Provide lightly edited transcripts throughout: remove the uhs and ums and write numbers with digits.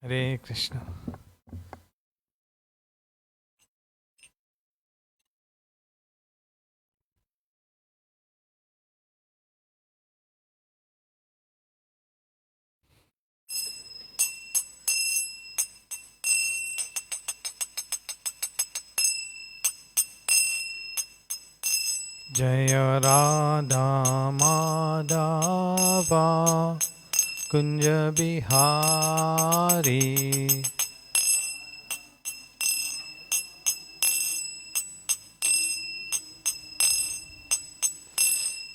Hare Krishna. Jaya Radha Madhava Kunja Bihari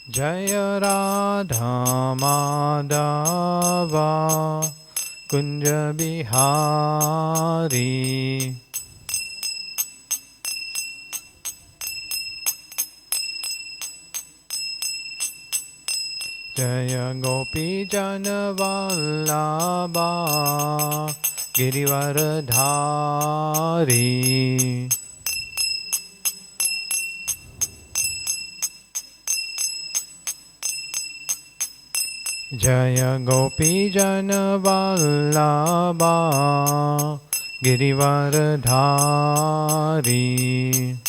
Jaya Radha Madhava Kunja Bihari Jaya Gopi Jana Vallabha Girivaradhari Jaya Gopi Jana Vallabha Girivaradhari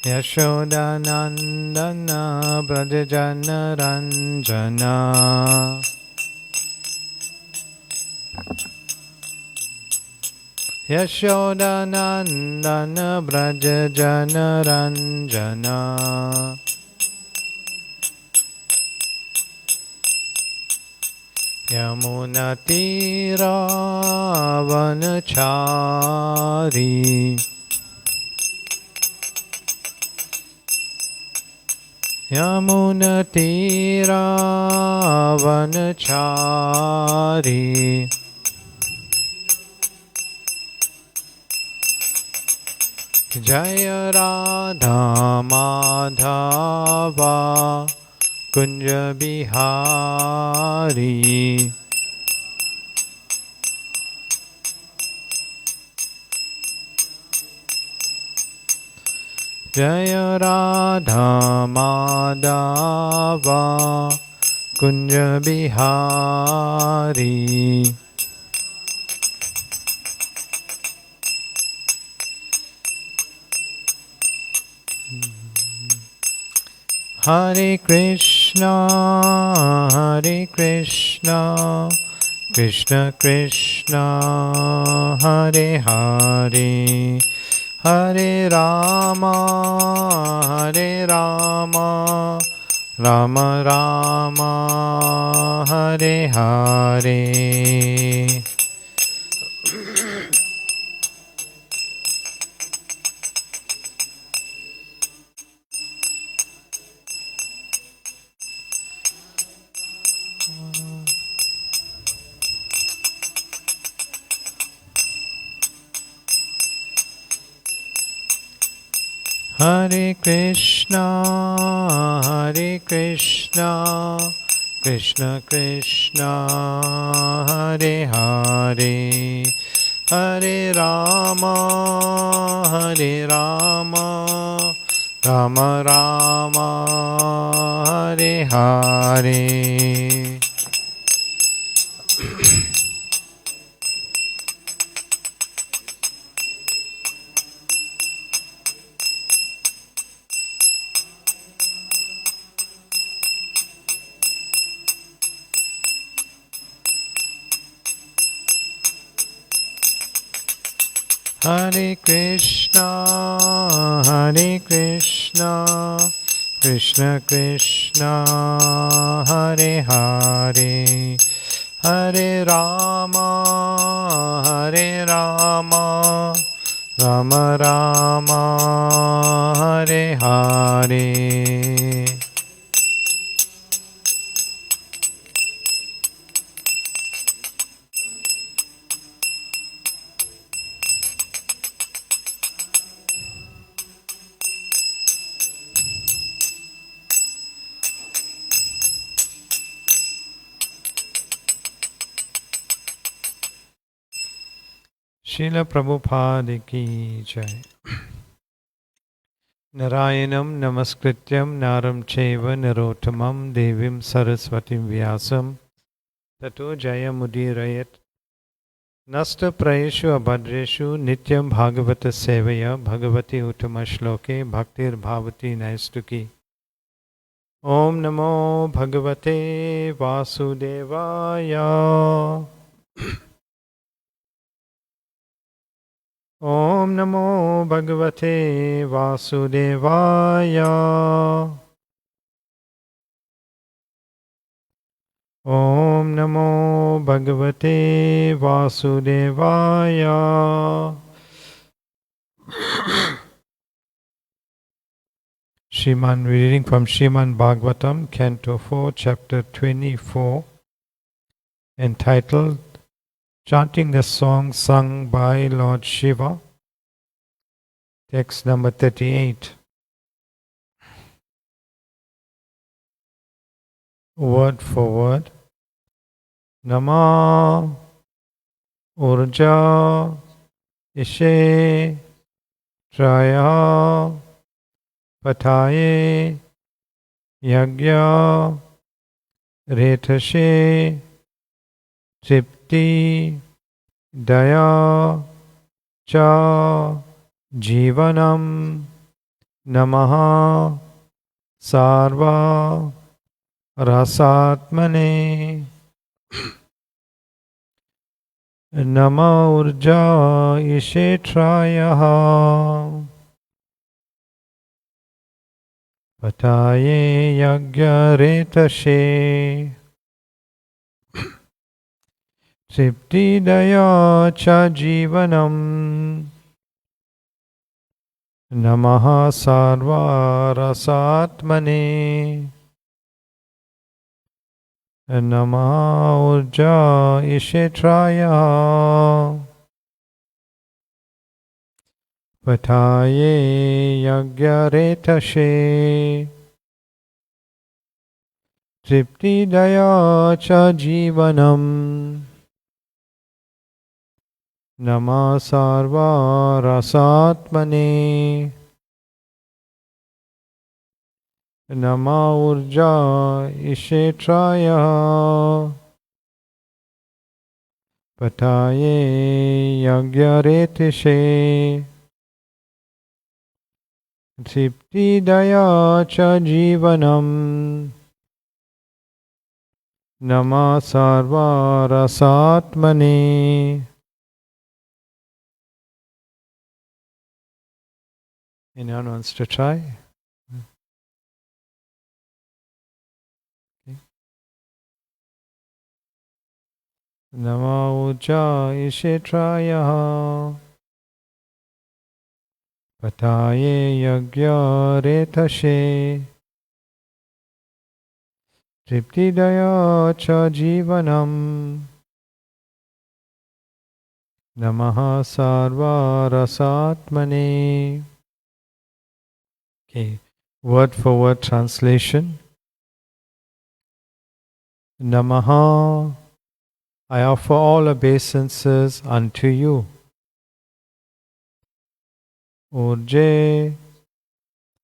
Yashoda Nandana Brajajana Ranjana Yashoda Nandana Brajajana Ranjana Yamuna Tira Vanachari Yamuna Tira Vanachari Jaya Radha Madhava Kunja Bihari Jaya Radha Madhava Kunja Bihari Hare Krishna Krishna Krishna Hare Hare Hare Rama Rama Rama Hare Hare Hare Krishna Krishna Krishna Hare Hare Hare Rama Rama Rama Hare Hare Hare Krishna Krishna Krishna Hare Hare Hare Rama Rama Rama Hare Hare Srila Prabhupada ki jai. Narayanam namaskrityam naram chaiva narottamam devim saraswatim vyasam tato jayamudirayat nasta prayeshu abhadreshu nityam bhagavata sevaya bhagavati uttama shloke bhaktir bhavati naistuki. Om namo bhagavate vasudevaya. Om namo bhagavate vasudevaya. Om namo bhagavate vasudevaya. Srimad, reading from Srimad Bhagavatam, Canto 4, Chapter 24, entitled Chanting the Song Sung by Lord Shiva, text number 38. Word for word. Nama Urja Ishe Traya Pataye Yagya Retashe Tripti Daya Cha Jivanam Namaha Sarva Rasatmane Nama Urja Ishetrayaha Pataye Yagya Retashe Tripti Daya Cha Jivanam Namaha Sarva Rasatmane Nama Urja Ishetraya Pataye Yagya Retashe Tripti Daya Cha Jivanam Nama Sarva Rasatmane Nama Urja Ishetraya Pataye Yagya Retashe Tripti Daya Cha Jivanam Nama Sarva Rasatmane. Anyone wants to try? Okay. Nama Uja Ishetraya Pataye Yagya Retashe Tripti Daya Cha Jivanam Namaha Sarva Rasatmane. Okay, word for word translation. Namaha, I offer all obeisances unto you. Urje,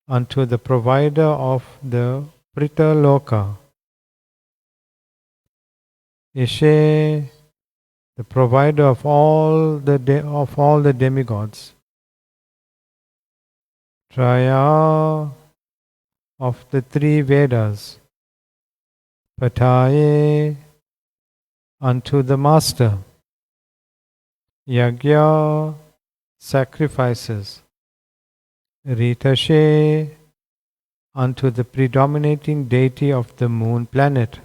unto the provider of the Prita Loka. Ishe, the provider of all the demigods. Traya, of the three Vedas. Pataye, unto the master. Yagya, sacrifices. Ritashe, unto the predominating deity of the moon planet.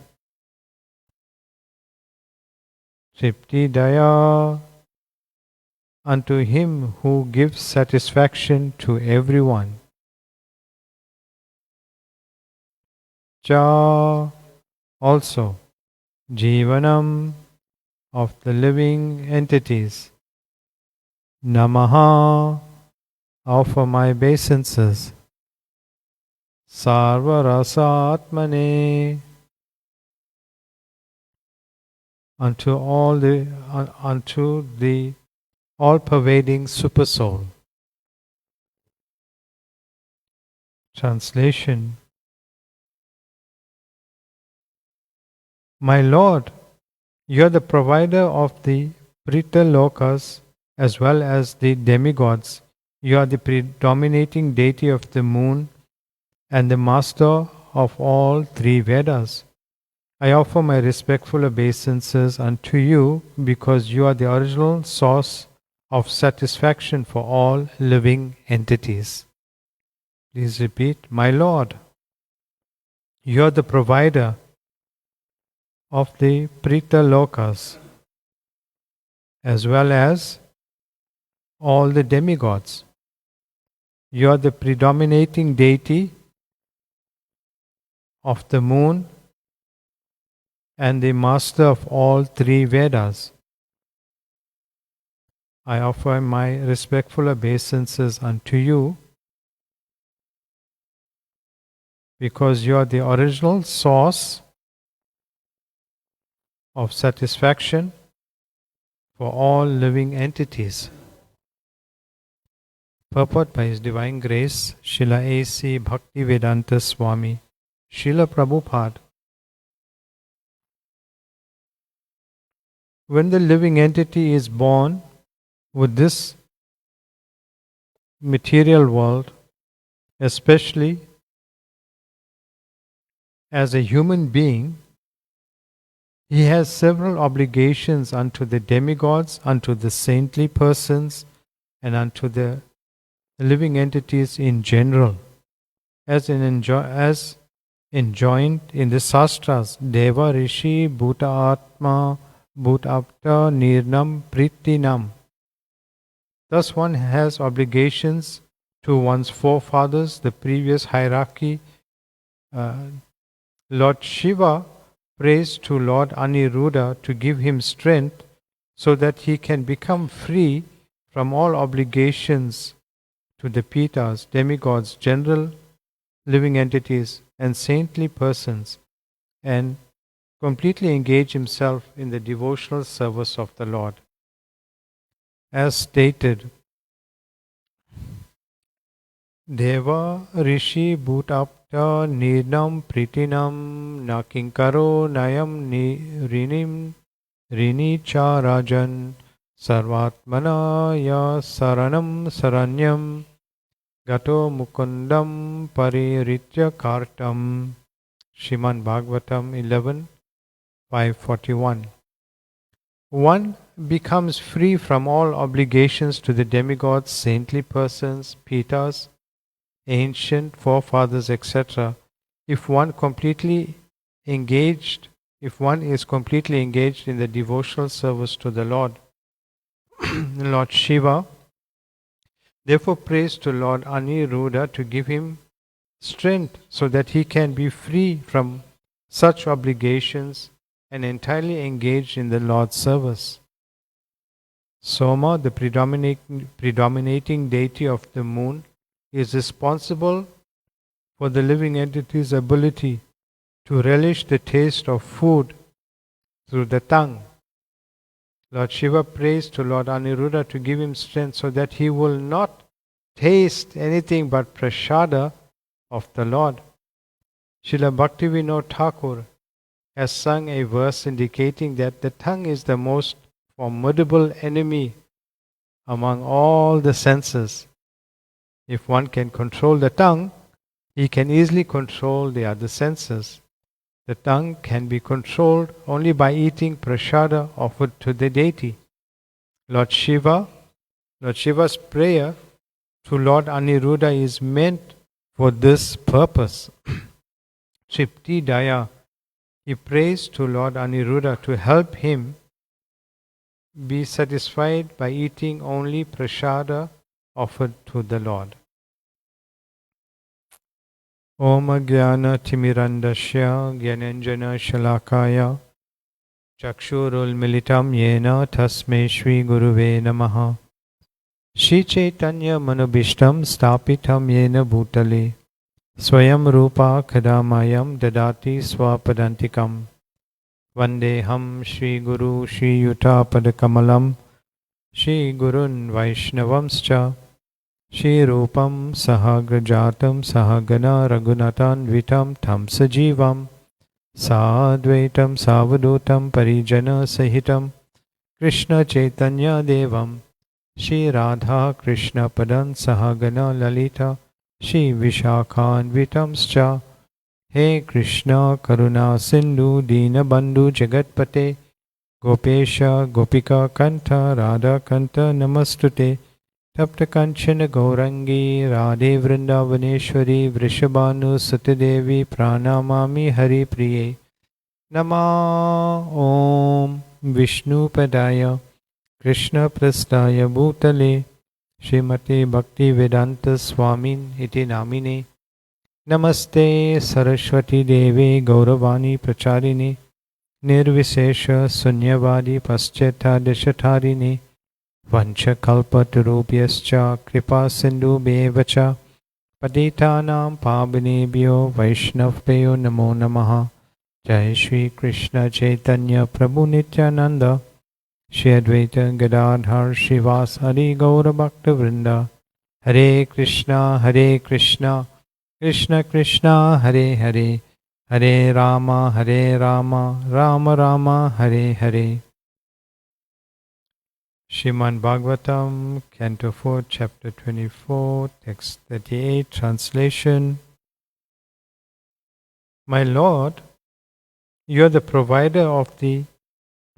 Tripti Daya, unto him who gives satisfaction to everyone. Cha, also, Jivanam, of the living entities. Namaha, offer my obeisances. Sarva Rasa Atmane, unto the all-pervading Supersoul. Translation. My Lord, you are the provider of the Prita Lokas as well as the demigods. You are the predominating deity of the moon and the master of all three Vedas. I offer my respectful obeisances unto you because you are the original source of satisfaction for all living entities. Please repeat, my Lord, you are the provider of the Prita Lokas as well as all the demigods. You are the predominating deity of the moon and the master of all three Vedas. I offer my respectful obeisances unto you because you are the original source of satisfaction for all living entities. Purport by His Divine Grace, Srila A.C. Bhaktivedanta Swami, Srila Prabhupada. When the living entity is born with this material world, especially as a human being, he has several obligations unto the demigods, unto the saintly persons, and unto the living entities in general. As enjoined in the Sastras, Deva Rishi Bhuta Atma Bhutapta Nirnam Pritinam. Thus one has obligations to one's forefathers, the previous hierarchy. Lord Shiva prays to Lord Aniruddha to give him strength so that he can become free from all obligations to the Pitas, demigods, general living entities, and saintly persons, and completely engage himself in the devotional service of the Lord. As stated, Deva Rishi Bhutapta Nirnam Pritinam Nakinkaro Nayam Rinim Rini Cha Rajan Sarvatmana Ya Saranam Saranyam Gato Mukundam Pariritya Kartam. Srimad Bhagavatam 11:541. One becomes free from all obligations to the demigods, saintly persons, pitas, ancient forefathers, etc. If one is completely engaged in the devotional service to the Lord. Lord Shiva therefore prays to Lord Aniruddha to give him strength so that he can be free from such obligations and entirely engaged in the Lord's service. Soma, the predominating deity of the moon, is responsible for the living entity's ability to relish the taste of food through the tongue. Lord Shiva prays to Lord Aniruddha to give him strength so that he will not taste anything but prasada of the Lord. Srila Bhaktivinoda Thakur has sung a verse indicating that the tongue is the most formidable enemy among all the senses. If one can control the tongue, he can easily control the other senses. The tongue can be controlled only by eating prasada offered to the deity. Lord Shiva's prayer to Lord Aniruddha is meant for this purpose. Tripti Daya, he prays to Lord Aniruddha to help him be satisfied by eating only prasada offered to the Lord. Om Jnana Timirandasya Gyananjana Shalakaya Chakshurul Militam Yena Tasme Shri Guruve Namaha Shri Chaitanya Manubhishtam Stapitam Yena Bhutale Swayam Rupa Kadamayam Dadati Swapadantikam Vandeham Shri Guru Shri Yuta Padakamalam Shri Gurun Vaishnavamscha Shri Rupam Sahagrajatam Sahagana Raghunathan Tam Sajivam Sadvaitam Savadutam Parijana Sahitam Krishna Chaitanya Devam Shri Radha Krishna Padan Sahagana Lalita Shri Vishakhan Vitamscha He Krishna Karuna Sindhu Dinabandhu Jagatpate Gopesha Gopika Kanta Radha Kanta Namastute Tapta Kanchana Gaurangi Radhe Vrindavaneshwari Vrishabhanu Sutidevi Pranamami Hari Priye Nama Om Vishnu Padaya Krishna Prastaya Bhutale Srimate Bhakti Vedanta Swamin Iti Namine Namaste Saraswati Deve Gauravani Pracharine Nirvisesha Sunyavadi Pascheta Deshatarine Vanchakalpatarubhyascha Kripa Sindhu Bevacha Patitanam Pavanebhyo Vaishnavbhyo Namo Namaha Jai Shri Krishna Chaitanya Prabhu Nityananda Shri Advaita Gadadhar Srivasari Gaura Bhakta Vrinda Hare Krishna Krishna Krishna Hare Hare Hare Rama Rama Rama Hare Hare. Srimad Bhagavatam, Canto 4, Chapter 24, Text 38, Translation. My Lord, you are the provider of the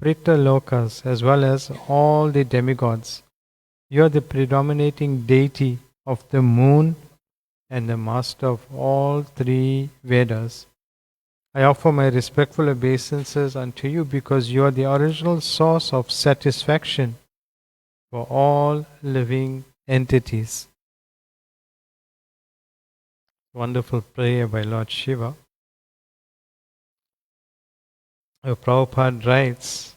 Prita Lokas as well as all the demigods. You are the predominating deity of the moon and the master of all three Vedas. I offer my respectful obeisances unto you because you are the original source of satisfaction for all living entities. Wonderful prayer by Lord Shiva. Prabhupada writes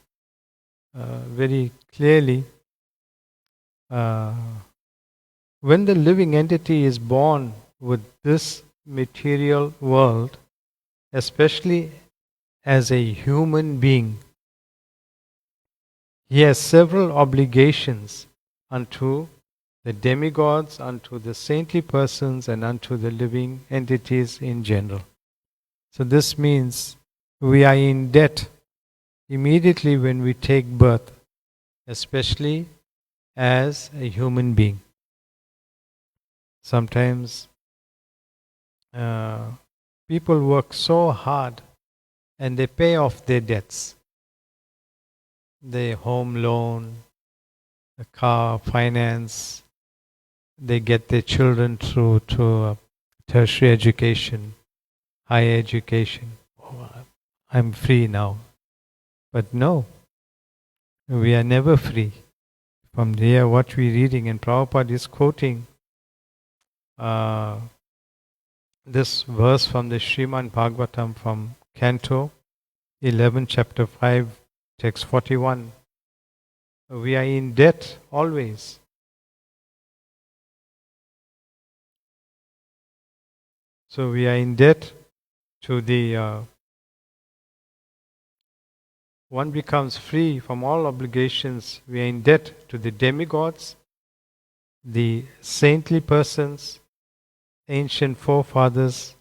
very clearly, when the living entity is born with this material world, especially as a human being, he has several obligations unto the demigods, unto the saintly persons, and unto the living entities in general. So this means we are in debt immediately when we take birth, especially as a human being. Sometimes people work so hard and they pay off their debts. The home loan, the car finance, they get their children through to tertiary education, higher education. Oh, I'm free now. But no, we are never free. From there, what we're reading, and Prabhupada is quoting this verse from the Srimad Bhagavatam from Canto 11, Chapter 5, Text 41. We are in debt always. So we are in debt to the one becomes free from all obligations. We are in debt to the demigods, the saintly persons, ancient forefathers,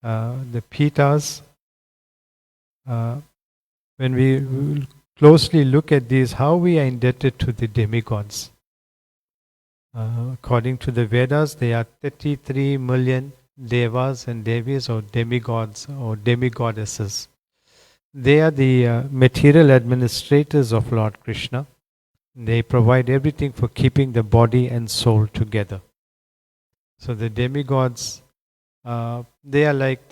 the Pitas. When we closely look at these, how we are indebted to the demigods. According to the Vedas, there are 33 million devas and devis, or demigods or demigoddesses. They are the material administrators of Lord Krishna. They provide everything for keeping the body and soul together. So the demigods, they are like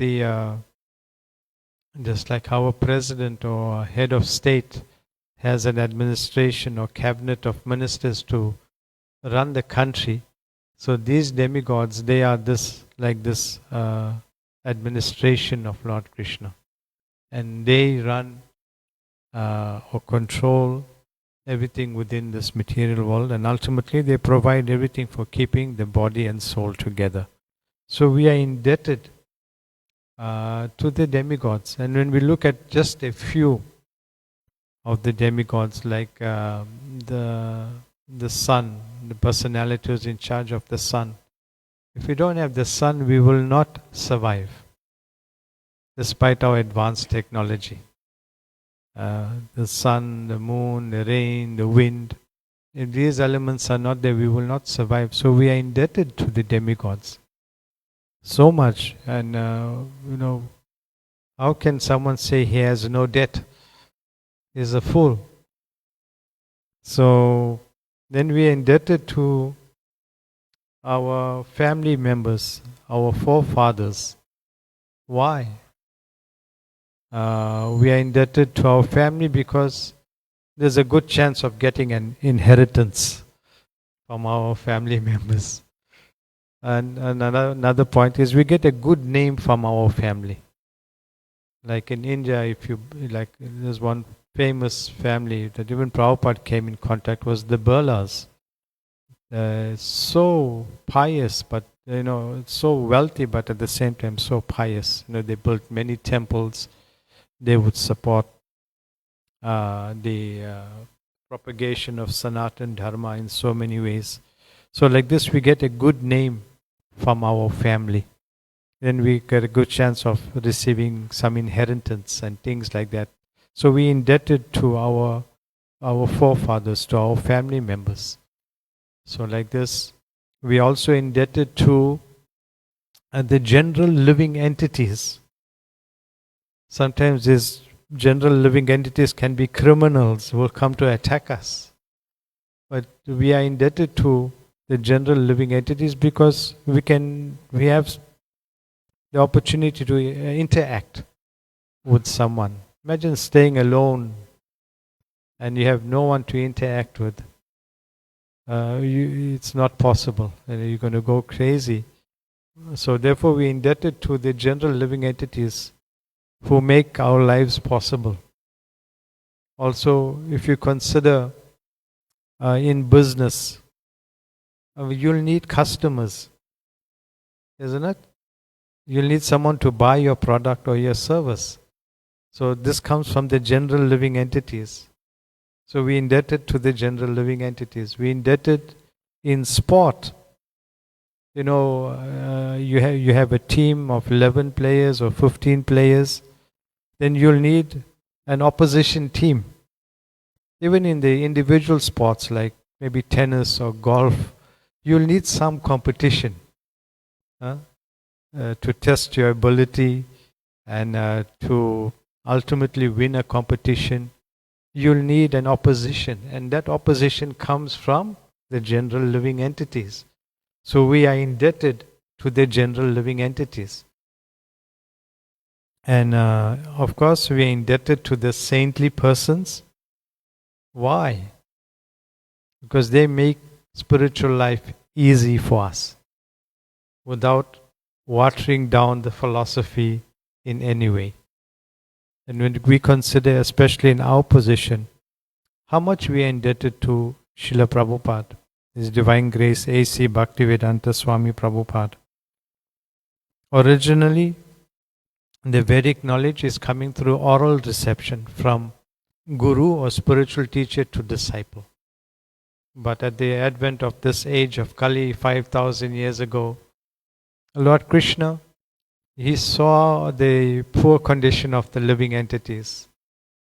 just like our president or head of state has an administration or cabinet of ministers to run the country. So these demigods, they are this administration of Lord Krishna, and they run or control everything within this material world, and ultimately they provide everything for keeping the body and soul together. So we are indebted to the demigods, and when we look at just a few of the demigods, like the the sun, the personality who's in charge of the sun. If we don't have the sun, we will not survive, despite our advanced technology. The sun, the moon, the rain, the wind, if these elements are not there, we will not survive. So we are indebted to the demigods so much. And, how can someone say he has no debt? He's a fool. So then we are indebted to our family members, our forefathers. Why? We are indebted to our family because there's a good chance of getting an inheritance from our family members. And another point is we get a good name from our family. Like in India, if you like, there's one famous family that even Prabhupada came in contact was the Birlas. So pious, but so wealthy, but at the same time so pious. They built many temples. They would support the propagation of Sanatan Dharma in so many ways. So like this, we get a good name from our family. Then we get a good chance of receiving some inheritance and things like that. So we indebted to our forefathers, to our family members. So like this, we also indebted to the general living entities. Sometimes these general living entities can be criminals who will come to attack us. But we are indebted to the general living entities because we have the opportunity to interact with someone. Imagine staying alone and you have no one to interact with. It's not possible. You're going to go crazy. So therefore we are indebted to the general living entities who make our lives possible. Also, if you consider in business, you'll need customers, isn't it? You'll need someone to buy your product or your service. So this comes from the general living entities. So we indebted to the general living entities. We indebted in sport. You have a team of 11 players or 15 players. Then you'll need an opposition team. Even in the individual sports like maybe tennis or golf, you'll need some competition to test your ability and to ultimately win a competition. You'll need an opposition, and that opposition comes from the general living entities. So we are indebted to the general living entities. And of course, we are indebted to the saintly persons. Why? Because they make spiritual life easy for us without watering down the philosophy in any way. And when we consider, especially in our position, how much we are indebted to Srila Prabhupada, His Divine Grace A.C. Bhaktivedanta Swami Prabhupada. Originally, the Vedic knowledge is coming through oral reception from guru or spiritual teacher to disciple. But at the advent of this age of Kali 5,000 years ago, Lord Krishna, He saw the poor condition of the living entities.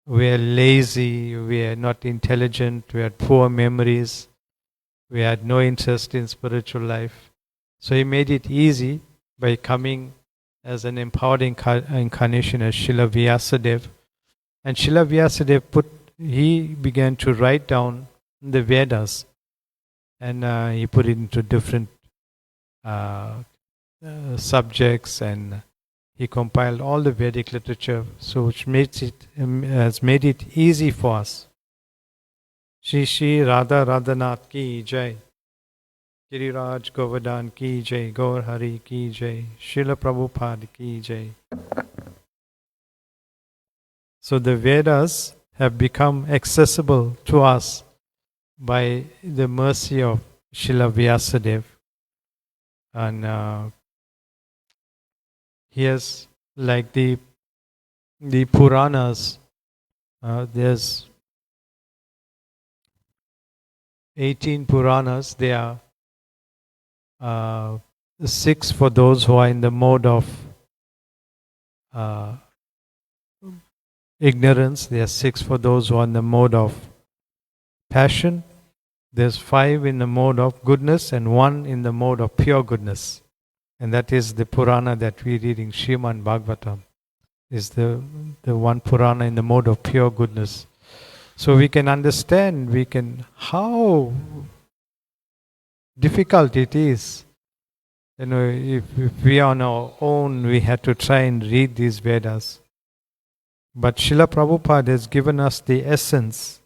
We are lazy, we are not intelligent, we had poor memories, we had no interest in spiritual life. So He made it easy by coming as an empowered incarnation as Srila Vyasadeva. And Srila Vyasadeva he began to write down the Vedas, and he put it into different subjects, and he compiled all the Vedic literature, so which has made it easy for us. Shri Shri Radha Radhanath ki jai, Giriraj Govardhan ki jai, Gaur Hari ki jai, Srila Prabhupada ki jai. So the Vedas have become accessible to us by the mercy of Srila Vyasadeva. And here's like the Puranas, there's 18 Puranas. They are 6 for those who are in the mode of uh, ignorance. There are 6 for those who are in the mode of passion. There's 5 in the mode of goodness and 1 in the mode of pure goodness. And that is the Purana that we read in Srimad Bhagavatam. Is the one Purana in the mode of pure goodness. So we can understand, how difficult it is. If we are on our own, we had to try and read these Vedas. But Srila Prabhupada has given us the essence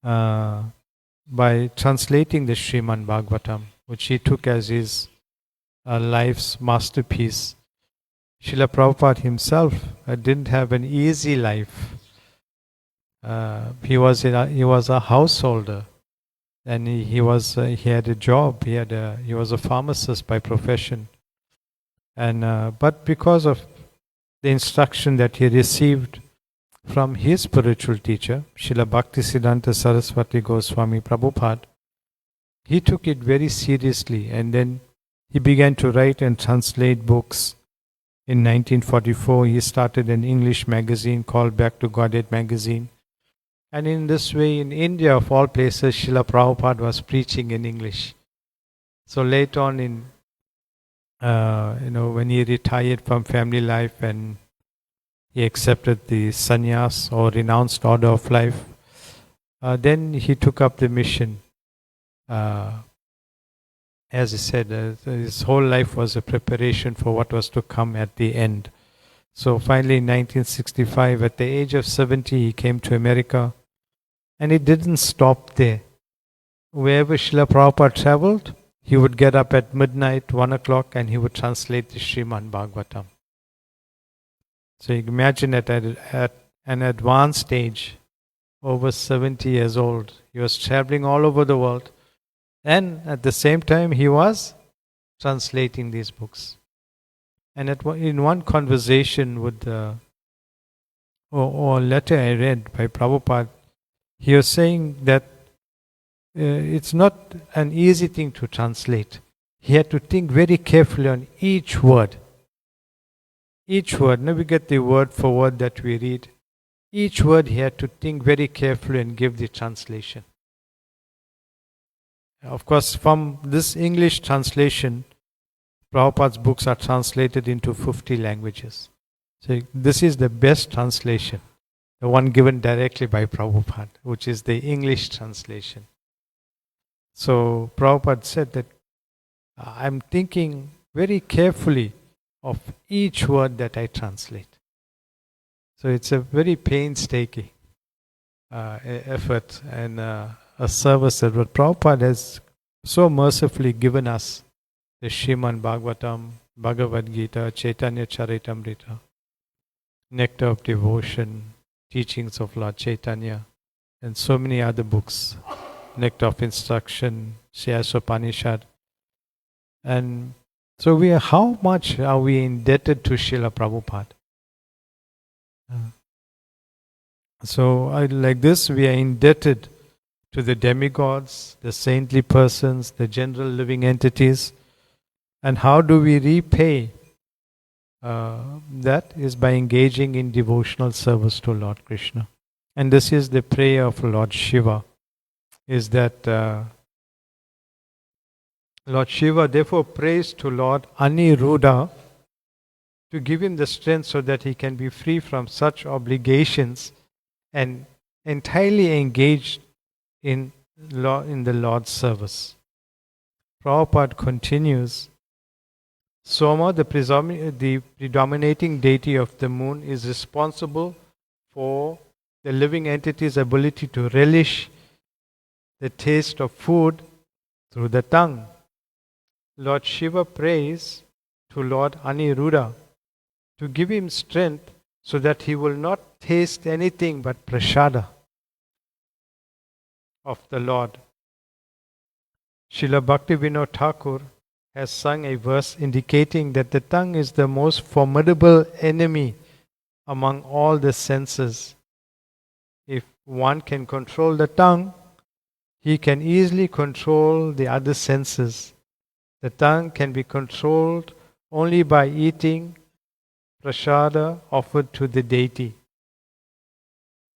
by translating the Srimad Bhagavatam, which he took as his life's masterpiece. Srila Prabhupada himself didn't have an easy life. He was a householder, and he had a job. He was a pharmacist by profession, and but because of the instruction that he received from his spiritual teacher, Srila Bhaktisiddhanta Saraswati Goswami Prabhupada, he took it very seriously, and then he began to write and translate books. In 1944, he started an English magazine called Back to Godhead magazine. And in this way, in India, of all places, Srila Prabhupada was preaching in English. So later on, when he retired from family life and he accepted the sannyas or renounced order of life, then he took up the mission. As he said, his whole life was a preparation for what was to come at the end. So finally in 1965, at the age of 70, he came to America, and it didn't stop there. Wherever Srila Prabhupada traveled, he would get up at midnight, 1 o'clock, and he would translate the Srimad Bhagavatam. So you can imagine that at an advanced age, over 70 years old, he was traveling all over the world. And at the same time, he was translating these books. And in one conversation with or letter I read by Prabhupada, he was saying that it's not an easy thing to translate. He had to think very carefully on each word. Each word, now we get the word for word that we read. Each word he had to think very carefully and give the translation. Of course, from this English translation, Prabhupada's books are translated into 50 languages. So this is the best translation, the one given directly by Prabhupada, which is the English translation. So Prabhupada said that I'm thinking very carefully of each word that I translate. So it's a very painstaking effort and a service that Prabhupada has so mercifully given us the Srimad Bhagavatam, Bhagavad Gita, Chaitanya Charitamrita, Nectar of Devotion, Teachings of Lord Chaitanya, and so many other books, Nectar of Instruction, Syasopanishad. And so how much are we indebted to Srila Prabhupada? So like this, we are indebted to the demigods, the saintly persons, the general living entities. And how do we repay? That is by engaging in devotional service to Lord Krishna. And this is the prayer of Lord Shiva, is that Lord Shiva therefore prays to Lord Aniruddha to give him the strength so that he can be free from such obligations and entirely engaged in the Lord's service. Prabhupada continues, Soma, the predominating deity of the moon, is responsible for the living entity's ability to relish the taste of food through the tongue. Lord Shiva prays to Lord Aniruddha to give him strength so that he will not taste anything but prasada of the Lord. Srila Bhaktivinoda Thakur has sung a verse indicating that the tongue is the most formidable enemy among all the senses. If one can control the tongue, he can easily control the other senses. The tongue can be controlled only by eating prasada offered to the deity.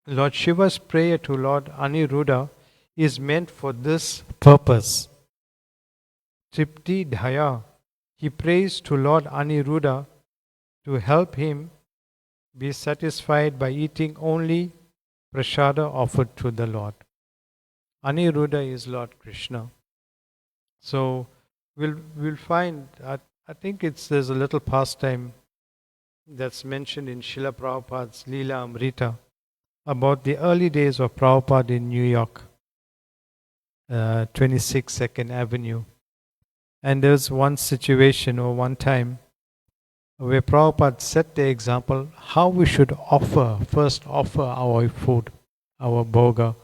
Lord Shiva's prayer to Lord Aniruddha is meant for this purpose. Tripti Dhaya. He prays to Lord Aniruddha to help him be satisfied by eating only prasada offered to the Lord. Aniruddha is Lord Krishna. So we'll find, I think there's a little pastime that's mentioned in Srila Prabhupada's Leela Amrita about the early days of Prabhupada in New York, 26 2nd Avenue. And there's one situation or one time where Prabhupada set the example how we should first offer our food, our bhoga,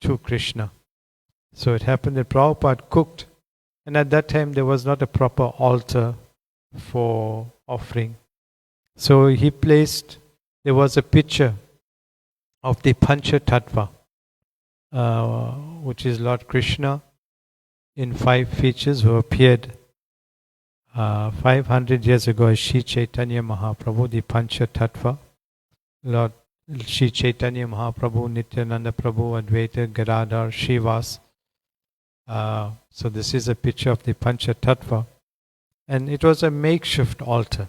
to Krishna. So it happened that Prabhupada cooked, and at that time there was not a proper altar for offering. So there was a picture of the Pancha Tattva, which is Lord Krishna in 5 features who appeared 500 years ago as Sri Chaitanya Mahaprabhu, the Pancha Tattva. Lord Sri Chaitanya Mahaprabhu, Nityananda Prabhu, Advaita, Gadadhar, Srivas. So this is a picture of the Pancha Tattva. And it was a makeshift altar.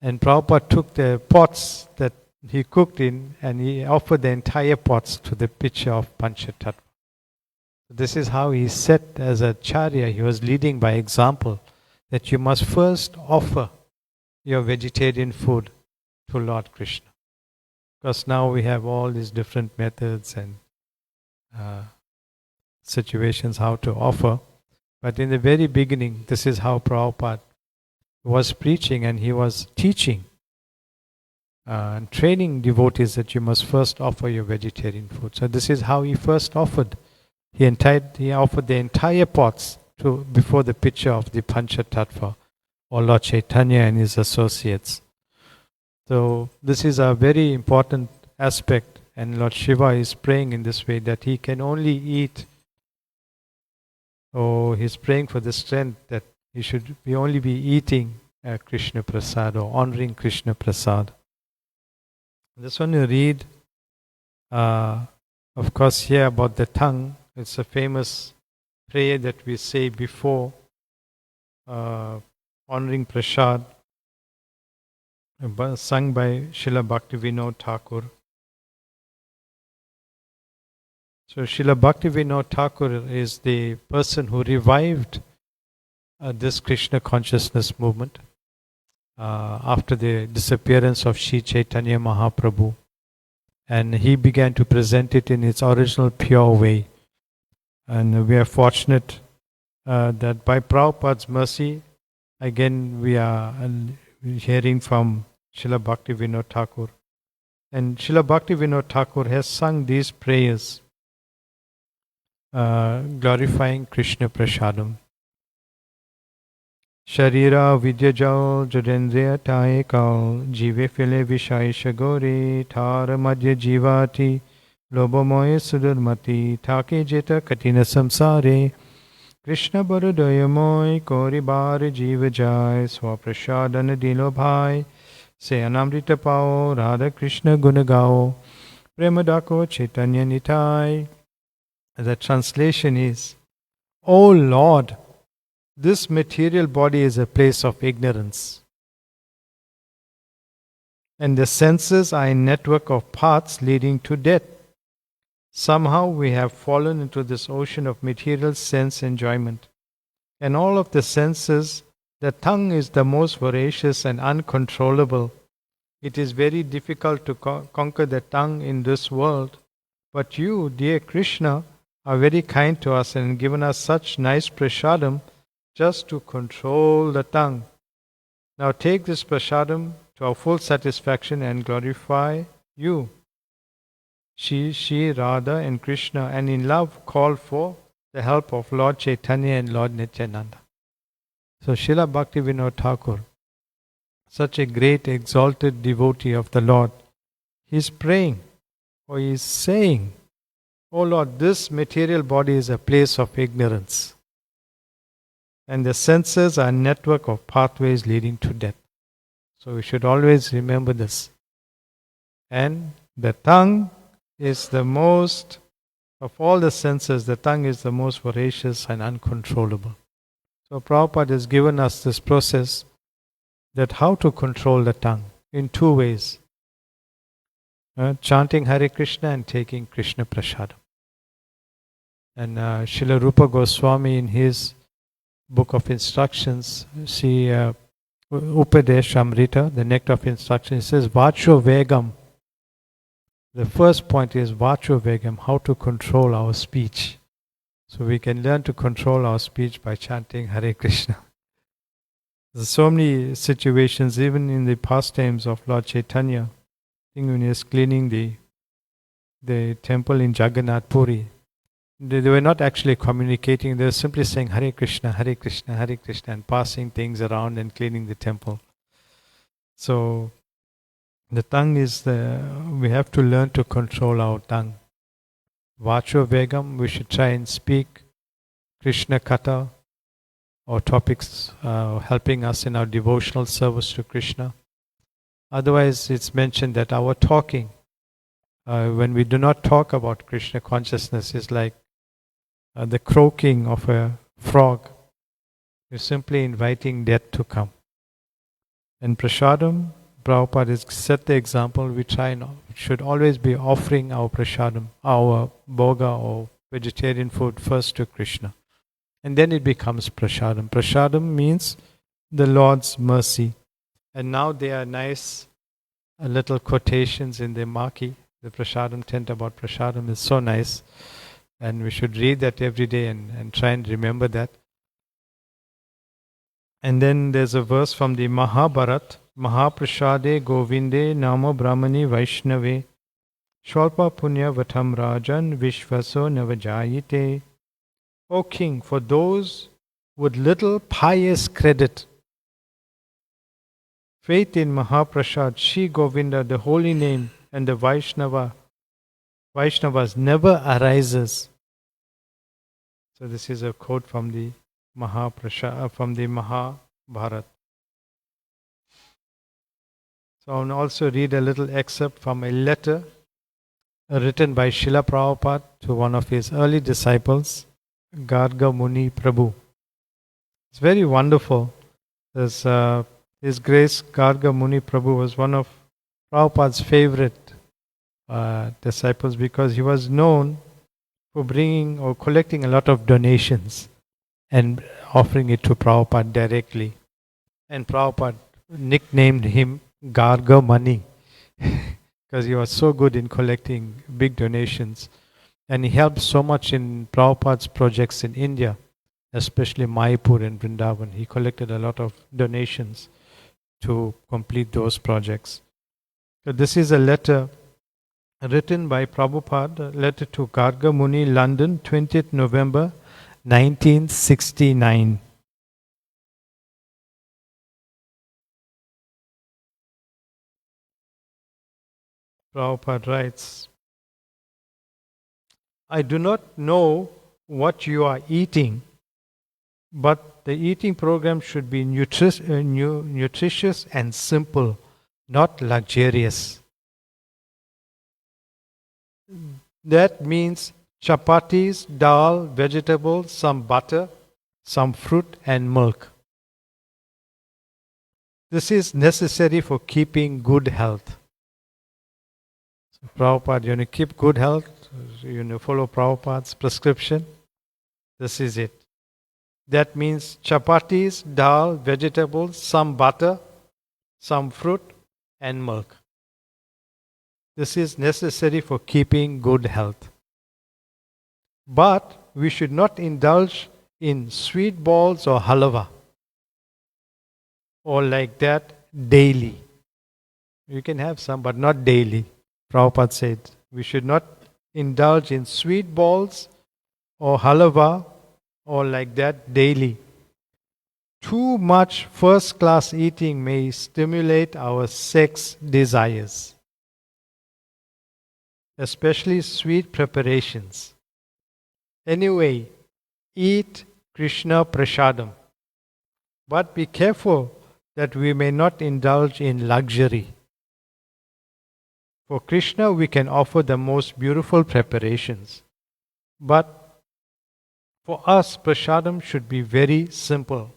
And Prabhupada took the pots that he cooked in and he offered the entire pots to the picture of Pancha Tattva. This is how he set as a charya, he was leading by example, that you must first offer your vegetarian food to Lord Krishna. Because now we have all these different methods and situations how to offer. But in the very beginning, this is how Prabhupada was preaching and he was teaching and training devotees that you must first offer your vegetarian food. So this is how he first offered. He offered the entire pots before the picture of the Pancha Tattva or Lord Chaitanya and his associates. So this is a very important aspect, and Lord Shiva is praying in this way that he can only eat, or he's praying for the strength that he should only be eating Krishna Prasad or honoring Krishna Prasad. I just want to read, of course, here about the tongue. It's a famous prayer that we say before honoring Prasad, sung by Srila Bhaktivinoda Thakur. So Srila Bhaktivinoda Thakur is the person who revived this Krishna consciousness movement after the disappearance of Sri Chaitanya Mahaprabhu. And he began to present it in its original pure way. And we are fortunate that by Prabhupada's mercy, again we are hearing from Srila Bhaktivinoda Thakur. And Srila Bhaktivinoda Thakur has sung these prayers glorifying Krishna Prasadam. Sharira Vidyajal Jadendriya Taekal Jive File Vishai Shagore Tara Madhya Jivati Lobomoye Sudurmati Take Jeta Katina Samsare Krishna Barudoyamoy Kori Bar Jiva Jai Swaprasadana Dilo Bhai Se Anamrita Pao Radha Krishna Gunagao Premadako Chaitanya Nitai. The translation is, O Lord, this material body is a place of ignorance, and the senses are a network of paths leading to death. Somehow we have fallen into this ocean of material sense enjoyment. And all of the senses, the tongue is the most voracious and uncontrollable. It is very difficult to conquer the tongue in this world. But you, dear Krishna, are very kind to us and given us such nice prasadam just to control the tongue. Now take this prasadam to our full satisfaction and glorify you. Shri, Radha and Krishna, and in love call for the help of Lord Chaitanya and Lord Nityananda. So Srila Bhaktivinoda Thakur, such a great exalted devotee of the Lord, he is praying or he is saying Oh Lord, this material body is a place of ignorance, and the senses are a network of pathways leading to death. So we should always remember this. And the tongue is the most, of all the senses, the tongue is the most voracious and uncontrollable. So Prabhupada has given us this process that how to control the tongue in two ways. Chanting Hare Krishna and taking Krishna Prasadam. And Srila Rupa Goswami in his book of instructions, see Upadesh Amrita, the nectar of instruction, it says Vacho Vegam. The first point is Vacho Vegam, how to control our speech. So we can learn to control our speech by chanting Hare Krishna. There's so many situations, even in the pastimes of Lord Chaitanya. I think when he was cleaning the temple in Jagannath Puri, they were not actually communicating, they were simply saying Hare Krishna, Hare Krishna, Hare Krishna, and passing things around and cleaning the temple. So the tongue is we have to learn to control our tongue. Vacho Vegam, we should try and speak Krishna Katha or topics helping us in our devotional service to Krishna. Otherwise, it's mentioned that our talking, when we do not talk about Krishna consciousness, is like the croaking of a frog. You're simply inviting death to come. And Prasadam, Prabhupada has set the example, we should always be offering our Prasadam, our bhoga or vegetarian food first to Krishna. And then it becomes Prasadam. Prasadam means the Lord's mercy. And now there are nice little quotations in the Maki. The Prasadam tent about Prasadam is so nice. And we should read that every day and try and remember that. And then there's a verse from the Mahabharat. Mahaprasade Govinde Nama Brahmani Vaishnave Shalpa Punya Vatam Rajan Vishvaso Navajayite. O King, for those with little pious credit, faith in Mahaprasad, Shri Govinda, the holy name, and the Vaishnavas never arises. So this is a quote from the from the Mahabharat. So I will also read a little excerpt from a letter written by Srila Prabhupada to one of his early disciples, Garga Muni Prabhu. It's very wonderful. His Grace Garga Muni Prabhu was one of Prabhupada's favorite disciples because he was known for bringing or collecting a lot of donations and offering it to Prabhupada directly. And Prabhupada nicknamed him Garga Mani because he was so good in collecting big donations. And he helped so much in Prabhupada's projects in India, especially Mayapur and Vrindavan. He collected a lot of donations to complete those projects. So this is a letter written by Prabhupada, a letter to Garga Muni, London, 20th November 1969. Prabhupada writes, I do not know what you are eating, but the eating program should be nutritious and simple, not luxurious. That means chapatis, dal, vegetables, some butter, some fruit and milk. This is necessary for keeping good health. So Prabhupada, you want to keep good health, you want to follow Prabhupada's prescription. This is it. That means chapatis, dal, vegetables, some butter, some fruit and milk. This is necessary for keeping good health. But we should not indulge in sweet balls or halwa or like that daily. You can have some, but not daily. Prabhupada said we should not indulge in sweet balls or halwa or like that daily. Too much first class eating may stimulate our sex desires. especially sweet preparations. Anyway, eat Krishna prasadam, but be careful that we may not indulge in luxury. For Krishna, we can offer the most beautiful preparations, but for us, prasadam should be very simple.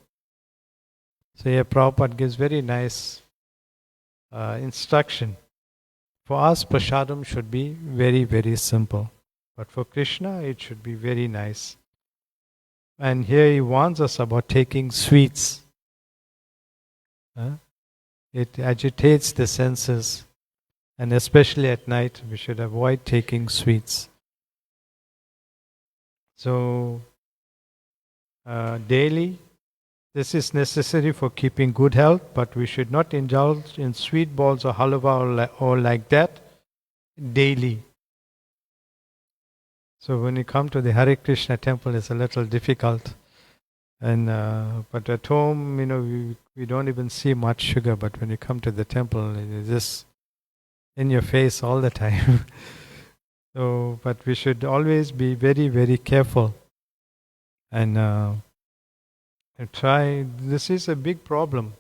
So here Prabhupada gives very nice instruction. For us, prasadam should be very, very simple. But for Krishna, it should be very nice. And here he warns us about taking sweets. It agitates the senses. And especially at night, we should avoid taking sweets. So, daily, this is necessary for keeping good health, but we should not indulge in sweet balls or halwa or like that daily. So when you come to the Hare Krishna temple, it's a little difficult. And but at home, we don't even see much sugar. But when you come to the temple, it's just in your face all the time. So, but we should always be very, very careful and try. This is a big problem.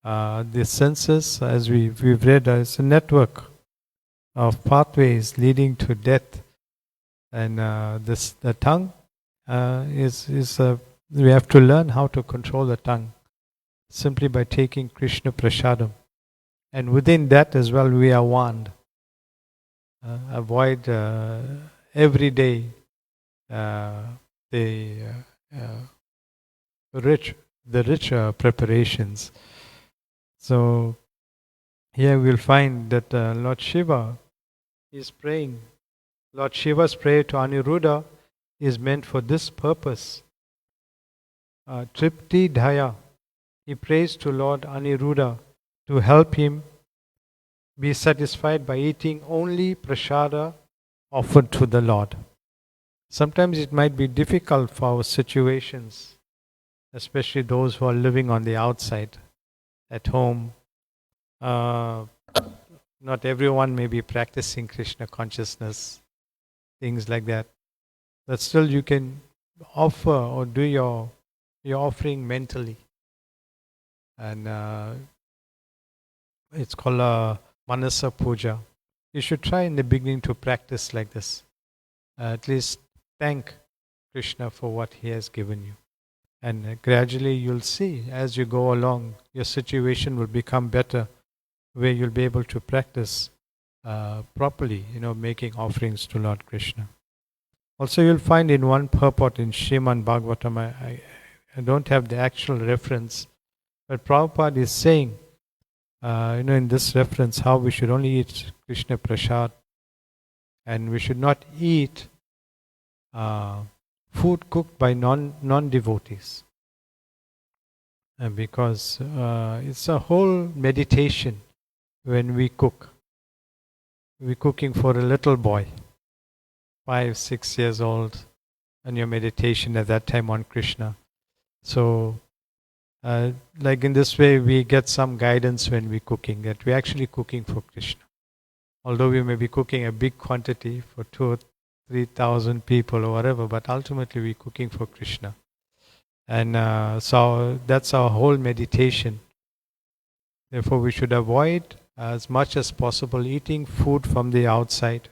The senses, as we've read, is a network of pathways leading to death, and the tongue we have to learn how to control the tongue simply by taking Krishna prasadam, and within that as well we are warned. Avoid every day the rich preparations. So here we'll find that Lord Shiva is praying. Lord Shiva's prayer to Aniruddha is meant for this purpose. Tripti Dhaya. He prays to Lord Aniruddha to help him be satisfied by eating only prasada offered to the Lord. Sometimes it might be difficult for our situations, especially those who are living on the outside, at home. Not everyone may be practicing Krishna consciousness, things like that. But still you can offer or do your offering mentally. And it's called a Manasa Puja. You should try in the beginning to practice like this. At least thank Krishna for what he has given you. And gradually you'll see as you go along, your situation will become better, where you'll be able to practice properly, making offerings to Lord Krishna. Also you'll find in one purport in Srimad Bhagavatam, I don't have the actual reference, but Prabhupada is saying, in this reference, how we should only eat Krishna Prasad, and we should not eat food cooked by non-devotees. Because it's a whole meditation when we cook. We're cooking for a little boy, 5, 6 years old, and your meditation at that time on Krishna. So, like in this way, we get some guidance when we're cooking, that we're actually cooking for Krishna. Although we may be cooking a big quantity for 2,000 or 3,000 people or whatever, but ultimately we're cooking for Krishna. And so that's our whole meditation. Therefore, we should avoid as much as possible eating food from the outside,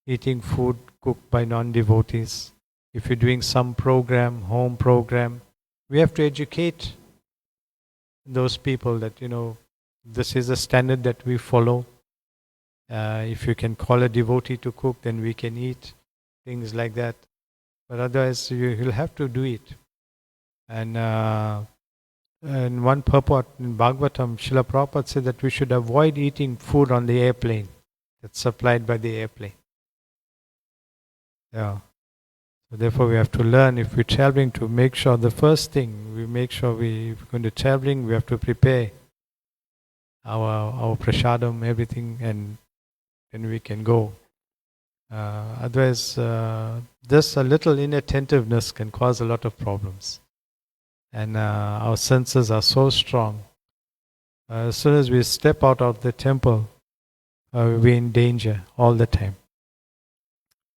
eating food cooked by non-devotees. If you're doing some program, home program, we have to educate those people that, this is a standard that we follow. If you can call a devotee to cook, then we can eat, things like that. But otherwise, you'll have to do it. And in one purport in Bhagavatam, Srila Prabhupada said that we should avoid eating food on the airplane that's supplied by the airplane. Yeah. So therefore, we have to learn, if we're traveling, to make sure the first thing, we make sure if we're going to traveling, we have to prepare our prasadam, everything, and then we can go. Otherwise, just a little inattentiveness can cause a lot of problems. And our senses are so strong. As soon as we step out of the temple, we're in danger all the time.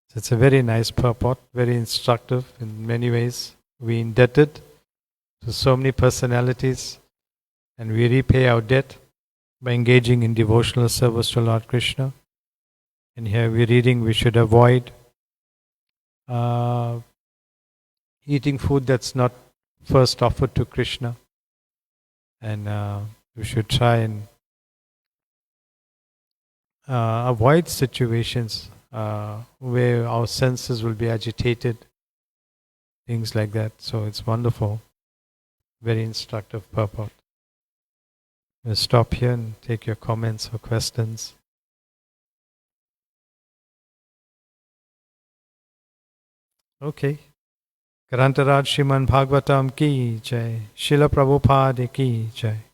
So it's a very nice purport, very instructive in many ways. We're indebted to so many personalities, and we repay our debt by engaging in devotional service to Lord Krishna. And here we're reading we should avoid eating food that's not first offered to Krishna. And we should try and avoid situations where our senses will be agitated, things like that. So it's wonderful, very instructive purport. We'll stop here and take your comments or questions. Okay. Grantaraj Srimad Bhagavatam ki jai. Srila Prabhupada ki jai.